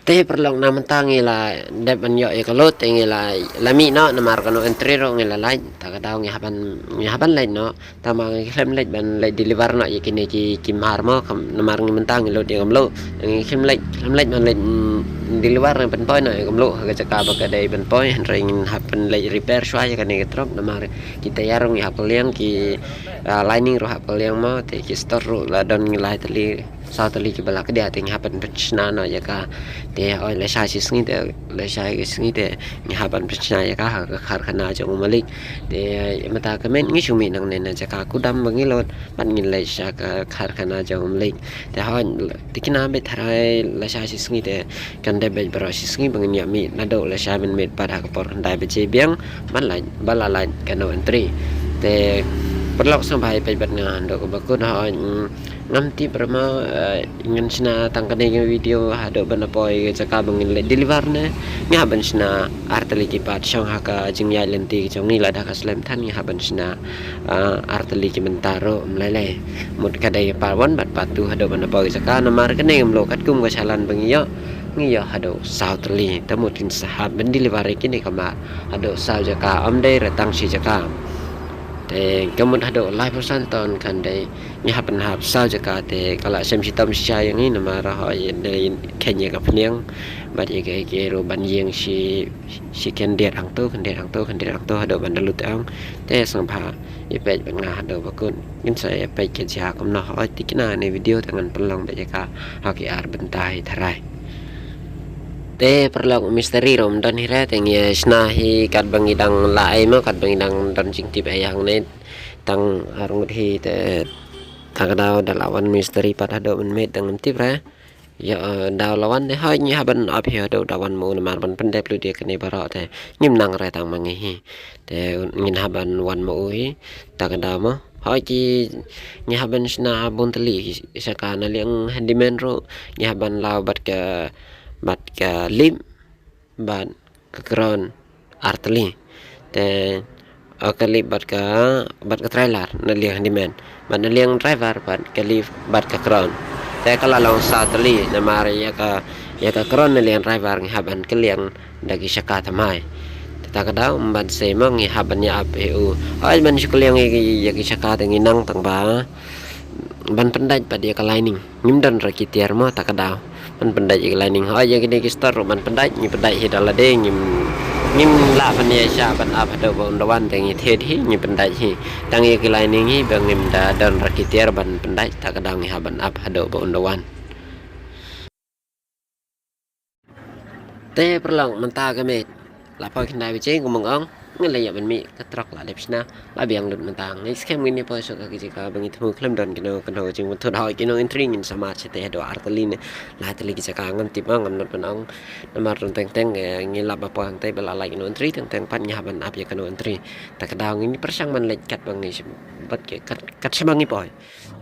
Te perlu naman tangi la dep an yo e kalot ngi la lami no na mar kano entry ro ngi la lain ta ka daw ngi haban lain no ta ma ngi klem lain ban lain deliver no yakini ki mar mo kam na mar ngi mentang ngi lo de kam lo ngi klem lain man lain deliver ngi ban poin no kam lo ka ka ba ka dai ban poin ring happen lain repair shwa ya kan ngi trop na mar kita ya ngi hapel yang ki lining ro hapel yang mo te ki store ro la don ngi lai tali sau tali ki balak dia ting happen pechna no ya ka te oi le sha sis ngi te le sha sis ngi te ni haban pechna ya ka khar khana jong malik te mata kamen ngi shumi nang ne na ka kudam bangi lot ban ngi le sha ka khar khana jong malik te hon tikina be tharai le sha sis ngi te kan de be bro sis ngi bangi ya mi na do le sha men met pada ka por dai be che biang ban la bala la kano entry te perlu sampai pe bat ngan do ko bakun hon ngamti perma ingin sina tangkane video hado bana poi jaka bangin le deliver ne nya ban sina arteli ki pat shang haka jing ya lenti jong ni la ka slem than nya ban sina arteli ki mentaro mlele mut kadai parwan bat patu hado bana poi jaka namar kene nglo kat kum ga salan bangiyo ngiyo hado sauteli tamutin sahab ben deliver kini kama hado sa jaka amdai ratang si jaka te kamun hado live person ton kan dai nya hapan hap sao jaka te kala sem sitam sia yang ni nama rahoy dai kenya ka pniang bat ye ke ro ban yeng si ken det ang to hado ban dalut ang te sang pha ye pe ban nga hado bakun ngin sa ye pe ke sia kom na hoy tikna ne video tangan pelong ba jaka haki ar bentai tharai te perlu misteri rom dan hira tengi snahi kat bangidang lai mo kat bangidang dan jing tip ayang ne tang arung hi te tagadaw dalawan misteri pat hado men met dengan tip ra ya daw lawan ne hoy nya ban ap hi hado dawan mo na mar ban pendep lu dia kene bara te nyim nang ra tang mangi hi te ngin haban wan mo hi tagadaw mo hoy ki nya haban sna bon teli sakana liang handyman ro nya haban law bat ka lim bat ka kron arteli te akali bat ka trailer na liang handyman bat na liang driver bat ka lift bat ka kron te kala long sa teli na mari ya ka kron na liang driver ng haban ka liang dagi syaka tamai ta ka daw ban se mang haban ya apu ay ban syukuliang ya ki syaka tanginang tang ba ban pendaj pa dia ka lining ngimdan rakitiar mo ta ka daw ban pendaj ik lining ha ya kini kistar ban pendaj ni pendaj hidala de ngim la pan ya sha ban ap do bon dawan tengi thet hi ni pendaj hi tang ik lining hi bang ngim da dan rakitiar ban pendaj ta ka daw ni ha ban ap do bon dawan te perlang menta ka met la pa kinai be ko mong ong ngelay ya mi katrok la lepsna la biang lut mentang ni scam ini po so ka jika bangi temu klem don kino jing thod hoy kino entering in sama chete do artelin la teli ki jaka ngam tipang ngam not panong namar ron teng teng ngi la ba pang te bela la kino entry teng teng pan nya ban ap ya kino entry ta kadang ini persang man lek kat bang ni bat ke kat semangi poy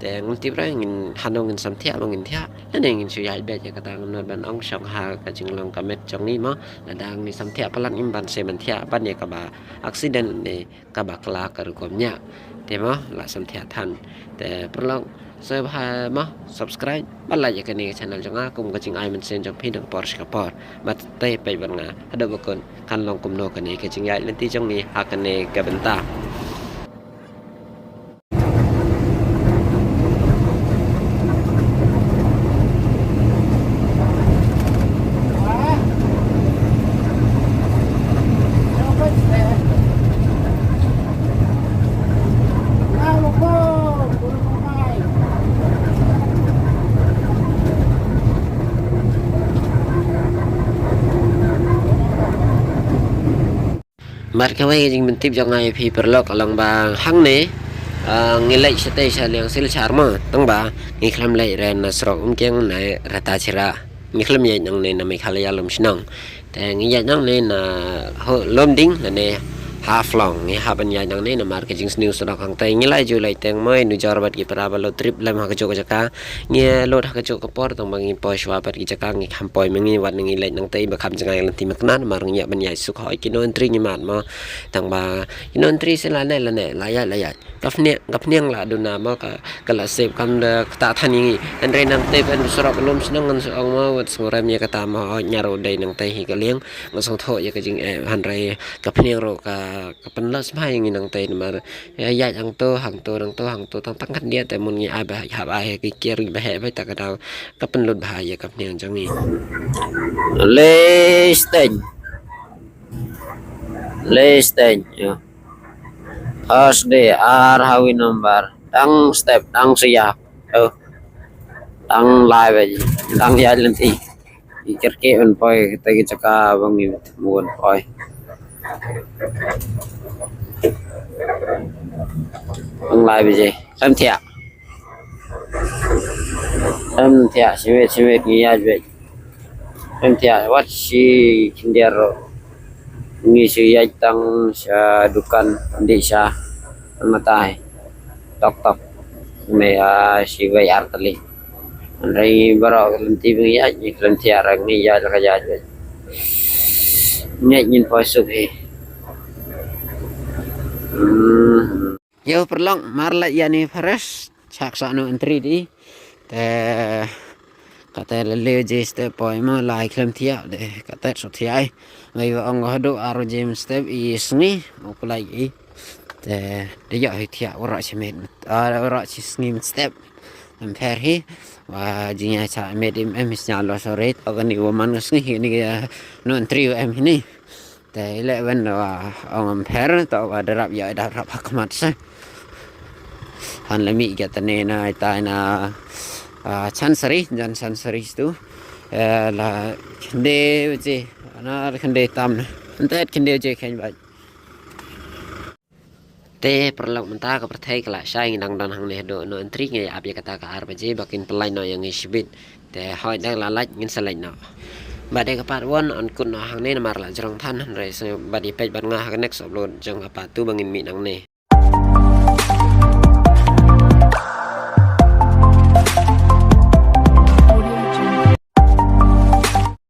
te ngam tip ra ngin hanong ngin samthia ngin thia la ne ngin su yai be ja kadang not ban ong song ha ka jing long kamet jong ni mo la dang ni samthia palan im ban se man thia ban ya ka ba accident ni kabakla karukomnya tema la samthia than te perlu subscribe bala ya kani channel jonga kum ka jing ai men sen jong phi dang por ska por bat te pe ban nga hado bakon kan long kum no kani ka jing ai lenti jong ni hakane ka benta mar kawai jing mentip jong ai phi perlok along ba hang ne ngilai sate sa liang sil charma tang ba ngi khlam lai ren na srok keng na rata chira ngi khlam ye nang ne na me khalaya lom snang te ngi ya nang ne na lom ding na ne half long ngi haban ya nang ne na marketing news srok hang te ngi lai ju lai teng moi nu jar bat ki para balo trip lam ha ka jok jaka ngi lot ha ka jok por tang bang po shwa bat ki jaka ngi kham poi mengi wat ngi lai nang te ba kham jangai lan ti maknan mar ngi ya ban ya su khoi ki no entry ngi mat mo tang ba ki no entry se la ne la ya Gapniang la duna mal kala sep kam da ta thani an re nang te ban sorok lom snang ngan so ma wat sngoram ya kata ma nyaro dai nang te hi kaliang ngasong tho ya ka jing han re gapniang ro ka penlas mai ngi nang te mar ya hang to tang tang kan dia te mun ngi aba ha ba he ki kier ba he ba ta ka daw ka penlut ba ya gapniang jang ni Listen yo First day ar hawi number tang step tang siya oh tang live aja tang ya lenti ikir ke on poi kita caka bangi muon poi tang live aja sam thia siwe ni ya je sam thia wat si kindero ni si ya tang sa dukan di sa matay tok may si bayar tali Andai baro lenti ya lenti arang ni ya kaya nyin pasuk yo perlong marla yani faras saksa no entry di te kata le jeste poema like lenti ya de kata so tiai mai ong hado aro jam step is ni opulai te de ya hitia ora chimet ora chisnim step Perhi và jinya cha medim emisnya lo sore agani woman ngi ni no trio em ini te le wen wa om per to wa darap ya darap hakmat sa han le mi gatane na ta na chansari jan chansari tu la khende je na khende tam tet khende je khen ba te perlu mentah ke pertai kelak saya nang dan hang ne do no entri ngai ab ya kata ka ar baje bakin pelai no yang isbit te hoi dak la laj ngin salai no bade ka par won on kun no hang ne mar la jrong than re so badi pej ban nga ka next upload jong apa tu bangin mi nang ne